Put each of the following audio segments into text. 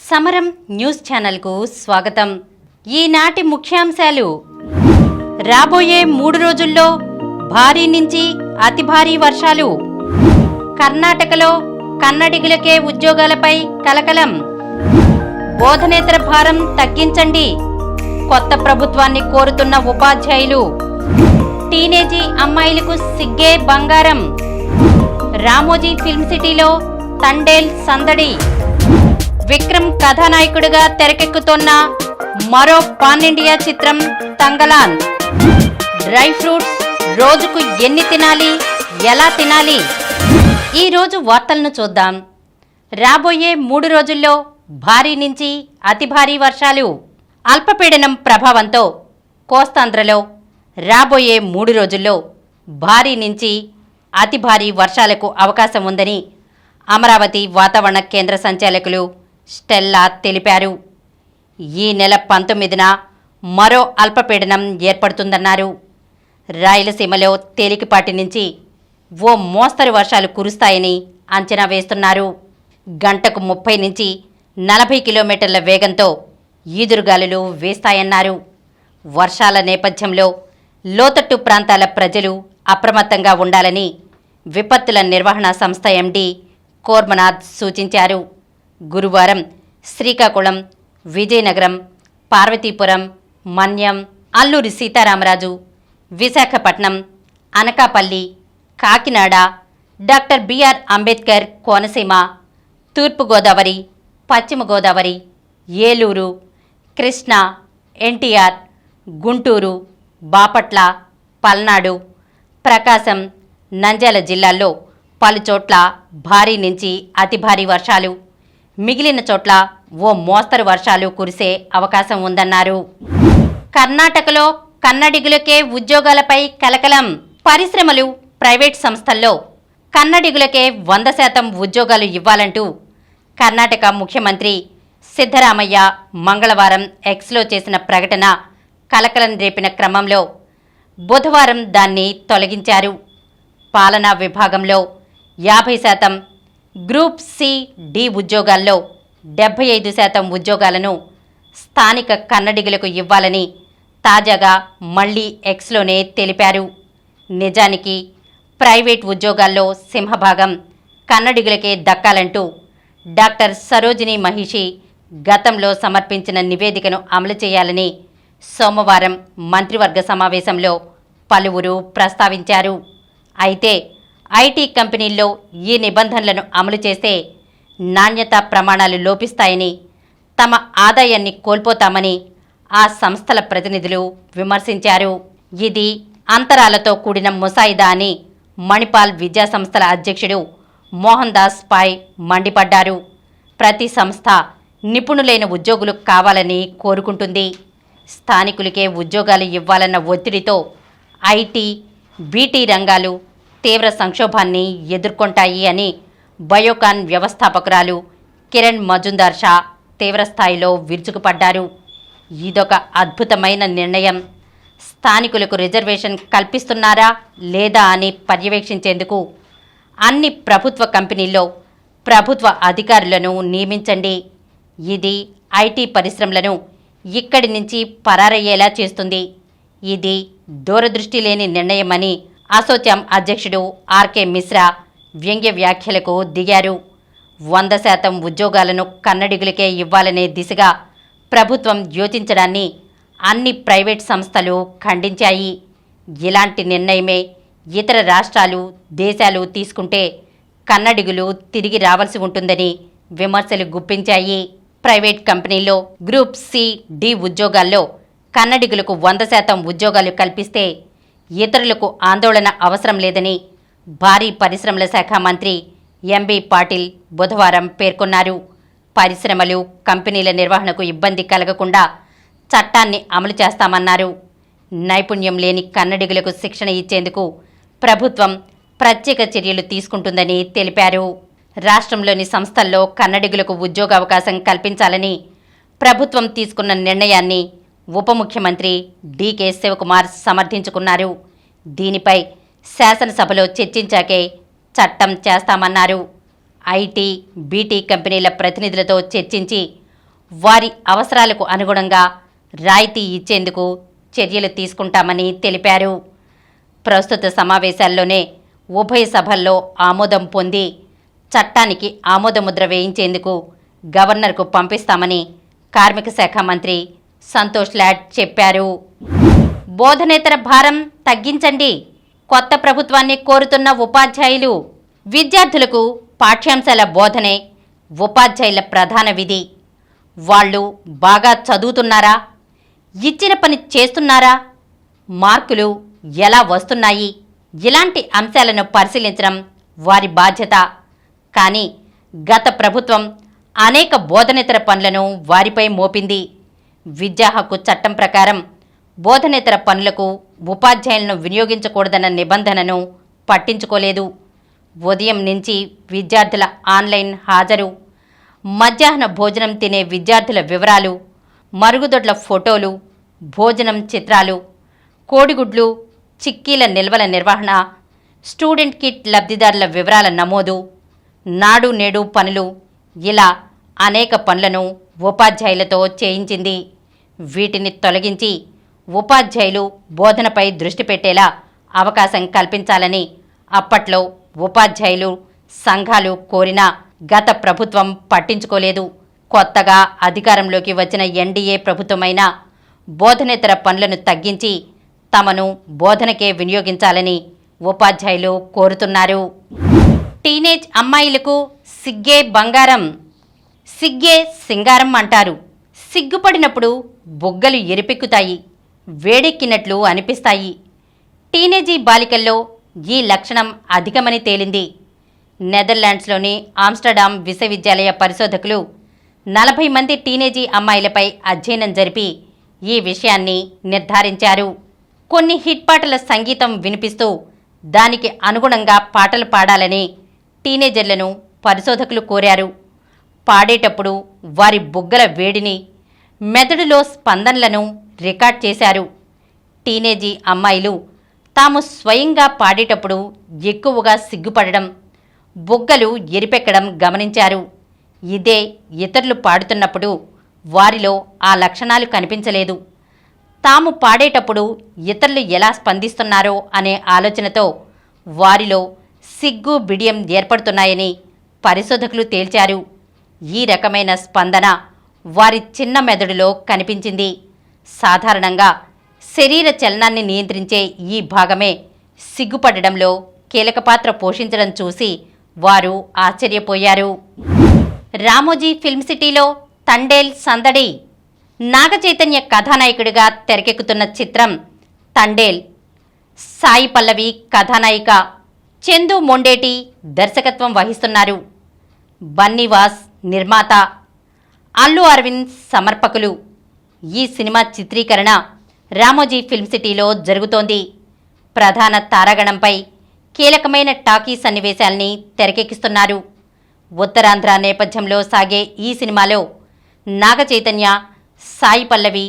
సమరం న్యూస్ ఛానల్కు స్వాగతం. ఈనాటి ముఖ్యాంశాలు. రాబోయే 3 రోజుల్లో భారీ నుంచి అతి భారీ వర్షాలు. కర్ణాటకలో కన్నడిగులకే ఉద్యోగాలపై కలకలం. బోధనేతర భారం తగ్గించండి, కొత్త ప్రభుత్వాన్ని కోరుతున్న ఉపాధ్యాయులు. టీనేజీ అమ్మాయిలకు సిగ్గే బంగారం. రామోజీ ఫిల్మ్ సిటీలో తండేల్ సందడి. విక్రమ్ కథానాయకుడిగా తెరకెక్కుతోన్న మరో పాన్ ఇండియా చిత్రం తంగలాన్. డ్రై ఫ్రూట్స్ రోజుకు ఎన్ని తినాలి, ఎలా తినాలి? ఈరోజు వార్తలను చూద్దాం. రాబోయే 3 రోజుల్లో భారీ నుంచి అతి భారీ వర్షాలు. అల్పపీడనం ప్రభావంతో కోస్తాంధ్రలో రాబోయే 3 రోజుల్లో భారీ నుంచి అతి భారీ వర్షాలకు అవకాశం ఉందని అమరావతి వాతావరణ కేంద్ర సంచాలకులు స్టెల్లా తెలిపారు. ఈ నెల 19న మరో అల్పపీడనం ఏర్పడుతుందన్నారు. రాయలసీమలో తేలికపాటి నుంచి ఓ మోస్తరు వర్షాలు కురుస్తాయని అంచనా వేస్తున్నారు. గంటకు 30 నుంచి 40 కిలోమీటర్ల వేగంతో ఈదురుగాలులు వీస్తాయన్నారు. వర్షాల నేపథ్యంలో లోతట్టు ప్రాంతాల ప్రజలు అప్రమత్తంగా ఉండాలని విపత్తుల నిర్వహణ సంస్థ ఎండీ కోర్మనాథ్ సూచించారు. గురువారం శ్రీకాకుళం, విజయనగరం, పార్వతీపురం, మన్యం, అల్లూరి సీతారామరాజు, విశాఖపట్నం, అనకాపల్లి, కాకినాడ, డాక్టర్ బిఆర్ అంబేద్కర్ కోనసీమ, తూర్పుగోదావరి, పశ్చిమ గోదావరి, ఏలూరు, కృష్ణా, ఎన్టీఆర్, గుంటూరు, బాపట్ల, పల్నాడు, ప్రకాశం, నంద్యాల జిల్లాల్లో పలుచోట్ల భారీ నుంచి అతి భారీ వర్షాలు, మిగిలిన చోట్ల ఓ మోస్తరు వర్షాలు కురిసే అవకాశం ఉందన్నారు. కర్ణాటకలో కన్నడిగులకే ఉద్యోగాలపై కలకలం. పరిశ్రమలు, ప్రైవేట్ సంస్థల్లో కన్నడిగులకే 100% ఉద్యోగాలు ఇవ్వాలంటూ కర్ణాటక ముఖ్యమంత్రి సిద్ధరామయ్య మంగళవారం ఎక్స్లో చేసిన ప్రకటన కలకలం రేపిన క్రమంలో బుధవారం దాన్ని తొలగించారు. పాలనా విభాగంలో 50%, గ్రూప్ సి, డి ఉద్యోగాల్లో 75% ఉద్యోగాలను స్థానిక కన్నడిగులకు ఇవ్వాలని తాజాగా మళ్లీ ఎక్స్లోనే తెలిపారు. నిజానికి ప్రైవేట్ ఉద్యోగాల్లో సింహభాగం కన్నడిగులకే దక్కాలంటూ డాక్టర్ సరోజిని మహిషి గతంలో సమర్పించిన నివేదికను అమలు చేయాలని సోమవారం మంత్రివర్గ సమావేశంలో పలువురు ప్రస్తావించారు. అయితే ఐటీ కంపెనీల్లో ఈ నిబంధనలను అమలు చేస్తే నాణ్యతా ప్రమాణాలు లోపిస్తాయని, తమ ఆదాయాన్ని కోల్పోతామని ఆ సంస్థల ప్రతినిధులు విమర్శించారు. ఇది అంతరాలతో కూడిన ముసాయిదా అని మణిపాల్ విద్యాసంస్థల అధ్యక్షుడు మోహన్ దాస్ పాయ్ మండిపడ్డారు. ప్రతి సంస్థ నిపుణులైన ఉద్యోగులు కావాలని కోరుకుంటుంది. స్థానికులకే ఉద్యోగాలు ఇవ్వాలన్న ఒత్తిడితో ఐటీ, బీటీ రంగాలు తీవ్ర సంక్షోభాన్ని ఎదుర్కొంటాయి అని బయోకాన్ వ్యవస్థాపకురాలు కిరణ్ మజుందార్ షా తీవ్రస్థాయిలో విరుచుకుపడ్డారు. ఇదొక అద్భుతమైన నిర్ణయం. స్థానికులకు రిజర్వేషన్ కల్పిస్తున్నారా లేదా అని పర్యవేక్షించేందుకు అన్ని ప్రభుత్వ కంపెనీల్లో ప్రభుత్వ అధికారులను నియమించండి. ఇది ఐటీ పరిశ్రమలను ఇక్కడి నుంచి పరారయ్యేలా చేస్తుంది. ఇది దూరదృష్టి లేని నిర్ణయమని అసోచామ్ అధ్యక్షుడు ఆర్కే మిశ్రా వ్యంగ్య వ్యాఖ్యలకు దిగారు. 100% ఉద్యోగాలను కన్నడిగులకే ఇవ్వాలనే దిశగా ప్రభుత్వం యోచించడాన్ని అన్ని ప్రైవేట్ సంస్థలు ఖండించాయి. ఇలాంటి నిర్ణయమే ఇతర రాష్ట్రాలు, దేశాలు తీసుకుంటే కన్నడిగులు తిరిగి రావాల్సి ఉంటుందని విమర్శలు గుప్పించాయి. ప్రైవేట్ కంపెనీల్లో గ్రూప్ సి, డి ఉద్యోగాల్లో కన్నడిగులకు 100% ఉద్యోగాలు కల్పిస్తే ఇతరులకు ఆందోళన అవసరం లేదని భారీ పరిశ్రమల శాఖ మంత్రి ఎంబీ పాటిల్ బుధవారం పేర్కొన్నారు. పరిశ్రమలు, కంపెనీల నిర్వహణకు ఇబ్బంది కలగకుండా చట్టాన్ని అమలు చేస్తామన్నారు. నైపుణ్యం లేని కన్నడిగులకు శిక్షణ ఇచ్చేందుకు ప్రభుత్వం ప్రత్యేక చర్యలు తీసుకుంటుందని తెలిపారు. రాష్ట్రంలోని సంస్థల్లో కన్నడిగులకు ఉద్యోగావకాశం కల్పించాలని ప్రభుత్వం తీసుకున్న నిర్ణయాన్ని ఉప ముఖ్యమంత్రి డీకే శివకుమార్ సమర్థించుకున్నారు. దీనిపై శాసనసభలో చర్చించాకే చట్టం చేస్తామన్నారు. ఐటీ, బీటీ కంపెనీల ప్రతినిధులతో చర్చించి వారి అవసరాలకు అనుగుణంగా రాయితీ ఇచ్చేందుకు చర్యలు తీసుకుంటామని తెలిపారు. ప్రస్తుత సమావేశాల్లోనే ఉభయ సభల్లో ఆమోదం పొంది చట్టానికి ఆమోదముద్ర వేయించేందుకు గవర్నర్కు పంపిస్తామని కార్మిక శాఖ మంత్రి సంతోష్ లాడ్ చెప్పారు. బోధనేతర భారం తగ్గించండి, కొత్త ప్రభుత్వాన్ని కోరుతున్న ఉపాధ్యాయులు. విద్యార్థులకు పాఠ్యాంశాల బోధనే ఉపాధ్యాయుల ప్రధాన విధి. వాళ్ళు బాగా చదువుతున్నారా, ఇచ్చిన పని చేస్తున్నారా, మార్కులు ఎలా వస్తున్నాయి, ఇలాంటి అంశాలను పరిశీలించడం వారి బాధ్యత. కానీ గత ప్రభుత్వం అనేక బోధనేతర పనులను వారిపై మోపింది. విద్యా హక్కు చట్టం ప్రకారం బోధనేతర పనులకు ఉపాధ్యాయులను వినియోగించకూడదన్న నిబంధనను పట్టించుకోలేదు. ఉదయం నుంచి విద్యార్థుల ఆన్లైన్ హాజరు, మధ్యాహ్న భోజనం తినే విద్యార్థుల వివరాలు, మరుగుదొడ్ల ఫోటోలు, భోజనం చిత్రాలు, కోడిగుడ్లు, చిక్కీల నిల్వల నిర్వహణ, స్టూడెంట్ కిట్ లబ్ధిదారుల వివరాల నమోదు, నాడు నేడు పనులు, ఇలా అనేక పనులను ఉపాధ్యాయులతో చేయించింది. వీటిని తొలగించి ఉపాధ్యాయులు బోధనపై దృష్టి పెట్టేలా అవకాశం కల్పించాలని అప్పట్లో ఉపాధ్యాయులు సంఘాలు కోరినా గత ప్రభుత్వం పట్టించుకోలేదు. కొత్తగా అధికారంలోకి వచ్చిన ఎన్డీఏ ప్రభుత్వమైన బోధనేతర పనులను తగ్గించి తమను బోధనకే వినియోగించాలని ఉపాధ్యాయులు కోరుతున్నారు. టీనేజ్ అమ్మాయిలకు సిగ్గే బంగారం, సిగ్గే సింగారం అంటారు. సిగ్గుపడినప్పుడు బుగ్గలు ఎరిపెక్కుతాయి, వేడెక్కినట్లు అనిపిస్తాయి. టీనేజీ బాలికల్లో ఈ లక్షణం అధికమని తేలింది. నెదర్లాండ్స్లోని ఆమ్స్టర్డామ్ విశ్వవిద్యాలయ పరిశోధకులు 40 మంది టీనేజీ అమ్మాయిలపై అధ్యయనం జరిపి ఈ విషయాన్ని నిర్ధారించారు. కొన్ని హిట్ పాటల సంగీతం వినిపిస్తూ దానికి అనుగుణంగా పాటలు పాడాలని టీనేజర్లను పరిశోధకులు కోరారు. పాడేటప్పుడు వారి బుగ్గల వేడిని, మెదడులో స్పందనలను రికార్డ్ చేశారు. టీనేజీ అమ్మాయిలు తాము స్వయంగా పాడేటప్పుడు ఎక్కువగా సిగ్గుపడడం, బుగ్గలు ఎరిపెక్కడం గమనించారు. ఇదే ఇతరులు పాడుతున్నప్పుడు వారిలో ఆ లక్షణాలు కనిపించలేదు. తాము పాడేటప్పుడు ఇతరులు ఎలా స్పందిస్తున్నారో అనే ఆలోచనతో వారిలో సిగ్గు బిడియం ఏర్పడుతున్నాయని పరిశోధకులు తేల్చారు. ఈ రకమైన స్పందన వారి చిన్న మెదడులో కనిపించింది. సాధారణంగా శరీర చలనాన్ని నియంత్రించే ఈ భాగమే సిగ్గుపడడంలో కీలక పాత్ర పోషించడం చూసి వారు ఆశ్చర్యపోయారు. రామోజీ ఫిల్మ్ సిటీలో తండేల్ సందడి. నాగచైతన్య కథానాయకుడిగా తెరకెక్కుతున్న చిత్రం తండేల్. సాయి పల్లవి కథానాయిక, చందు మొండేటి దర్శకత్వం వహిస్తున్నారు. బన్నీవాస్ నిర్మాత, అల్లు అరవింద్ సమర్పకులు. ఈ సినిమా చిత్రీకరణ రామోజీ ఫిల్మ్ సిటీలో జరుగుతోంది. ప్రధాన తారాగణంపై కీలకమైన టాకీ సన్నివేశాల్ని తెరకెక్కిస్తున్నారు. ఉత్తరాంధ్ర నేపథ్యంలో సాగే ఈ సినిమాలో నాగచైతన్య, సాయి పల్లవి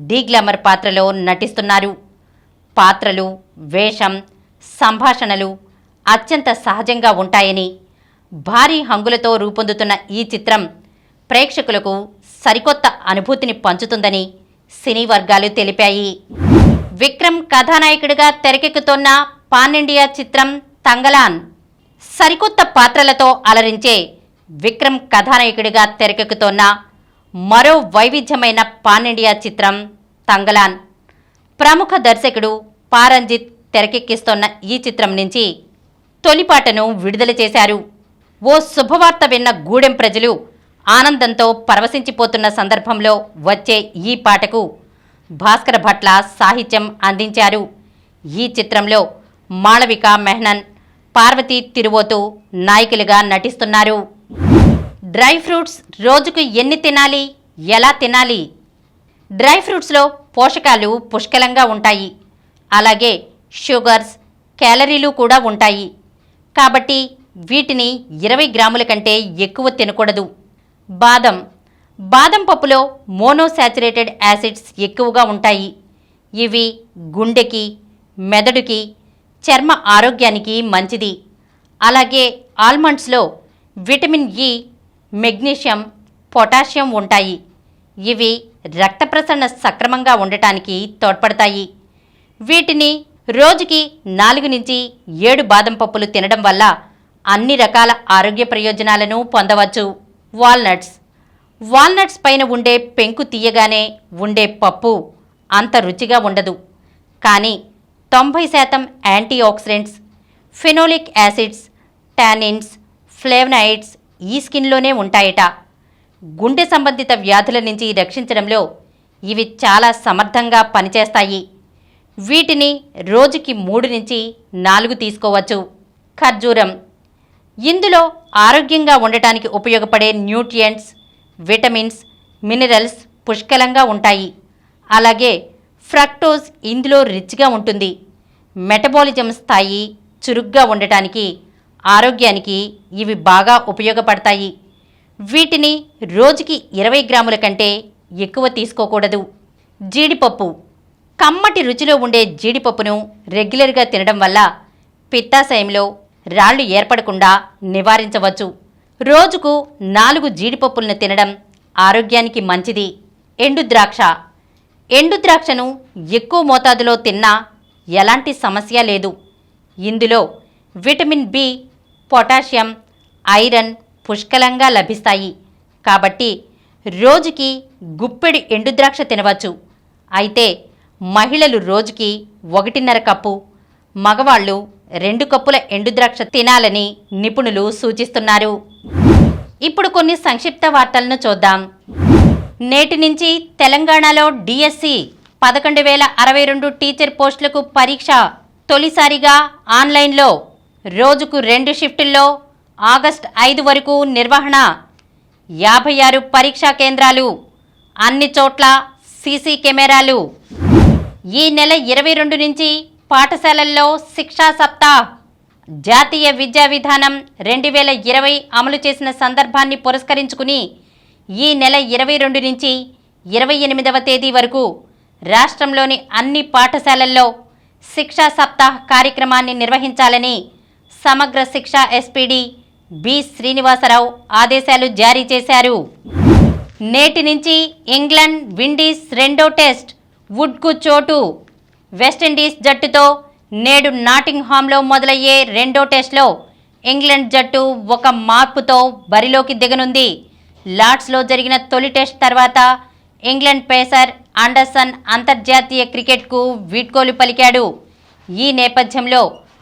డీ గ్లామర్ పాత్రలో నటిస్తున్నారు. పాత్రలు, వేషం, సంభాషణలు అత్యంత సహజంగా ఉంటాయని, భారీ హంగులతో రూపొందుతున్న ఈ చిత్రం ప్రేక్షకులకు సరికొత్త అనుభూతిని పంచుతుందని సినీ వర్గాలు తెలిపాయి. విక్రమ్ కథానాయకుడిగా తెరకెక్కుతోన్న పాన్ ఇండియా చిత్రం తంగలాన్. సరికొత్త పాత్రలతో అలరించే విక్రమ్ కథానాయకుడిగా తెరకెక్కుతోన్న మరో వైవిధ్యమైన పాన్ ఇండియా చిత్రం తంగలాన్. ప్రముఖ దర్శకుడు పారంజిత్ తెరకెక్కిస్తోన్న ఈ చిత్రం నుంచి తొలిపాటను విడుదల చేశారు. ఓ శుభవార్త విన్న గూడెం ప్రజలు ఆనందంతో పరవశించిపోతున్న సందర్భంలో వచ్చే ఈ పాటకు భాస్కర భట్ల సాహిత్యం అందించారు. ఈ చిత్రంలో మాళవిక మెహ్నన్, పార్వతి తిరువోతు నాయకులుగా నటిస్తున్నారు. డ్రై ఫ్రూట్స్ రోజుకు ఎన్ని తినాలి, ఎలా తినాలి? డ్రై ఫ్రూట్స్లో పోషకాలు పుష్కలంగా ఉంటాయి. అలాగే షుగర్స్, క్యాలరీలు కూడా ఉంటాయి. కాబట్టి వీటిని 20 గ్రాముల కంటే ఎక్కువ తినకూడదు. బాదం పప్పులో మోనోసాచురేటెడ్ యాసిడ్స్ ఎక్కువగా ఉంటాయి. ఇవి గుండెకి, మెదడుకి, చర్మ ఆరోగ్యానికి మంచిది. అలాగే ఆల్మండ్స్లో విటమిన్ ఇ, మెగ్నీషియం, పొటాషియం ఉంటాయి. ఇవి రక్త ప్రసరణ సక్రమంగా ఉండటానికి తోడ్పడతాయి. వీటిని రోజుకి 4 నుంచి 7 బాదం పప్పులు తినడం వల్ల అన్ని రకాల ఆరోగ్య ప్రయోజనాలను పొందవచ్చు. వాల్నట్స్ పైన ఉండే పెంకు తీయగానే ఉండే పప్పు అంత రుచిగా ఉండదు. కానీ 90% antioxidants, phenolic acids, tannins, flavonoids ఈ స్కిన్లోనే ఉంటాయట. గుండె సంబంధిత వ్యాధుల నుంచి రక్షించడంలో ఇవి చాలా సమర్థంగా పనిచేస్తాయి. వీటిని రోజుకి 3 నుంచి 4 తీసుకోవచ్చు. ఖర్జూరం. ఇందులో ఆరోగ్యంగా ఉండటానికి ఉపయోగపడే న్యూట్రియంట్స్, విటమిన్స్, మినరల్స్ పుష్కలంగా ఉంటాయి. అలాగే ఫ్రక్టోజ్ ఇందులో రిచ్గా ఉంటుంది. మెటబాలిజం స్థాయి చురుగ్గా ఉండటానికి, ఆరోగ్యానికి ఇవి బాగా ఉపయోగపడతాయి. వీటిని రోజుకి 20 గ్రాముల కంటే ఎక్కువ తీసుకోకూడదు. జీడిపప్పు. కమ్మటి రుచిలో ఉండే జీడిపప్పును రెగ్యులర్గా తినడం వల్ల పిత్తాశయంలో రాళ్లు ఏర్పడకుండా నివారించవచ్చు. రోజుకు 4 జీడిపప్పులను తినడం ఆరోగ్యానికి మంచిది. ఎండుద్రాక్షను ఎక్కువ మోతాదులో తిన్నా ఎలాంటి సమస్య లేదు. ఇందులో విటమిన్ బి, పొటాషియం, ఐరన్ పుష్కలంగా లభిస్తాయి. కాబట్టి రోజుకి గుప్పెడు ఎండుద్రాక్ష తినవచ్చు. అయితే మహిళలు రోజుకి 1.5 కప్పు, మగవాళ్ళు 2 కప్పుల ఎండుద్రాక్ష తినాలని నిపుణులు సూచిస్తున్నారు. ఇప్పుడు కొన్ని సంక్షిప్త వార్తలను చూద్దాం. నేటి నుంచి తెలంగాణలో డిఎస్సి 11,062 టీచర్ పోస్టులకు పరీక్ష. తొలిసారిగా ఆన్లైన్లో. రోజుకు 2 షిఫ్టుల్లో ఆగస్టు 5 వరకు నిర్వహణ. 56 పరీక్షా కేంద్రాలు. అన్ని చోట్ల సీసీ కెమెరాలు. ఈ నెల 22 నుంచి పాఠశాలల్లో శిక్షా సప్తాహ్. జాతీయ విద్యా విధానం 2020 అమలు చేసిన సందర్భాన్ని పురస్కరించుకుని ఈ నెల 22 నుంచి 28వ తేదీ వరకు రాష్ట్రంలోని అన్ని పాఠశాలల్లో శిక్షా సప్తాహ్ కార్యక్రమాన్ని నిర్వహించాలని సమగ్ర శిక్ష ఎస్పీడీ బి శ్రీనివాసరావు ఆదేశాలు జారీ చేశారు. నేటి నుంచి ఇంగ్లాండ్ విండీస్ రెండో టెస్ట్. వుడ్కు చోటు. వెస్టిండీస్ జట్టుతో నేడు నాటింగ్హామ్లో మొదలయ్యే రెండో టెస్ట్లో ఇంగ్లాండ్ జట్టు ఒక మార్పుతో బరిలోకి దిగనుంది. లార్డ్స్లో జరిగిన తొలి టెస్ట్ తర్వాత ఇంగ్లాండ్ పేసర్ అండర్సన్ అంతర్జాతీయ క్రికెట్కు వీడ్కోలు పలికాడు. ఈ నేపథ్యంలో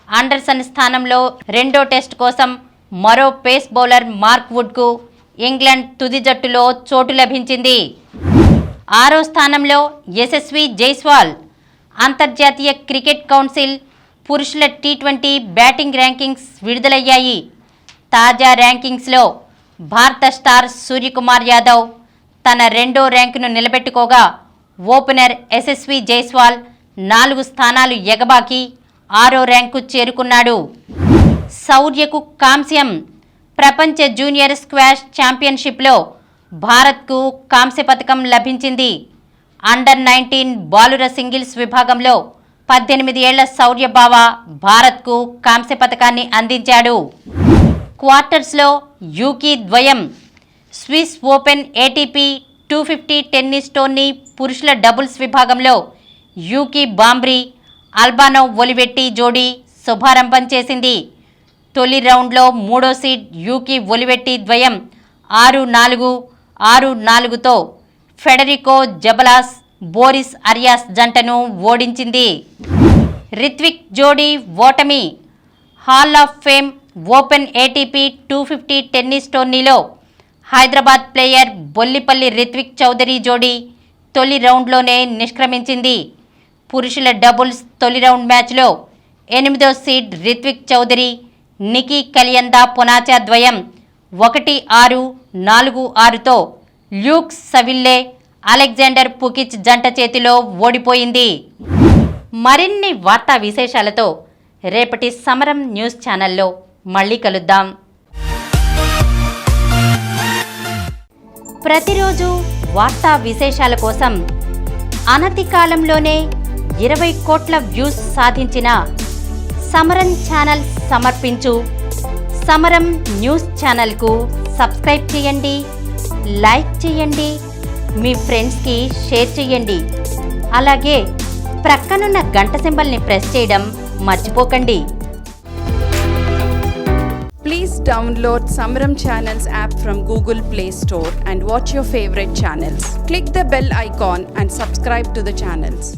అండర్సన్ స్థానంలో రెండో టెస్ట్ కోసం మరో పేస్ బౌలర్ మార్క్ వుడ్కు ఇంగ్లాండ్ తుది జట్టులో చోటు లభించింది. 6వ స్థానంలో యశస్వి జైస్వాల్. అంతర్జాతీయ క్రికెట్ కౌన్సిల్ పురుషుల టీ20 బ్యాటింగ్ ర్యాంకింగ్స్ విడుదలయ్యాయి. తాజా ర్యాంకింగ్స్లో భారత స్టార్ సూర్యకుమార్ యాదవ్ తన 2వ ర్యాంకును నిలబెట్టుకోగా ఓపెనర్ యశస్వి జైస్వాల్ 4 స్థానాలు ఎగబాకి 6వ ర్యాంకు చేరుకున్నాడు. శౌర్యకు కాంస్యం. ప్రపంచ జూనియర్ స్క్వాష్ ఛాంపియన్షిప్లో భారత్కు కాంస్య పథకం లభించింది. అండర్-19 బాలుర సింగిల్స్ విభాగంలో 18 ఏళ్ల శౌర్య బావ భారత్కు కాంస్య పథకాన్ని అందించాడు. క్వార్టర్స్లో యూకీ ద్వయం. Swiss open ATP 250 tennis tourney పురుషుల డబుల్స్ విభాగంలో యూకీ బాంబ్రీ, అల్బానో ఒలివెట్టి జోడీ శుభారంభం చేసింది. తొలి రౌండ్లో 3వ సీడ్ యూకీ ఒలివెట్టి ద్వయం 6-4, 6-4తో ఫెడరికో జబలాస్, బోరిస్ అరియాస్ జంటను ఓడించింది. రిత్విక్ జోడీ ఓటమి. Hall of fame open ATP 250 tennis టోర్నీలో హైదరాబాద్ ప్లేయర్ బొల్లిపల్లి రిత్విక్ చౌదరి జోడీ తొలి రౌండ్లోనే నిష్క్రమించింది. పురుషుల డబుల్స్ తొలి రౌండ్ మ్యాచ్లో 8వ సీడ్ రిత్విక్ చౌదరి, నికీ కలియందా పొనాచా ద్వయం 1-6, 4-6తో ల్యూక్ సవిల్లే, అలెగ్జాండర్ పుకిచ్ జంట చేతిలో ఓడిపోయింది. మరిన్ని వార్తా విశేషాలతో రేపటి సమరం న్యూస్ ఛానల్లో మళ్ళీ కలుద్దాం. ప్రతిరోజు వార్తా విశేషాల కోసం అనతి కాలంలోనే 20 కోట్ల వ్యూస్ సాధించిన సమరం ఛానల్ సమర్పించు సమరం న్యూస్ ఛానల్కు సబ్స్క్రైబ్ చేయండి, లైక్ చేయండి, మీ ఫ్రెండ్స్కి షేర్ చేయండి. అలాగే ప్రక్కనున్న గంట సింబల్ని ప్రెస్ చేయడం మర్చిపోకండి. Please download Samaram Channels app from Google Play Store and watch your favorite channels. Click the bell icon and subscribe to the channels.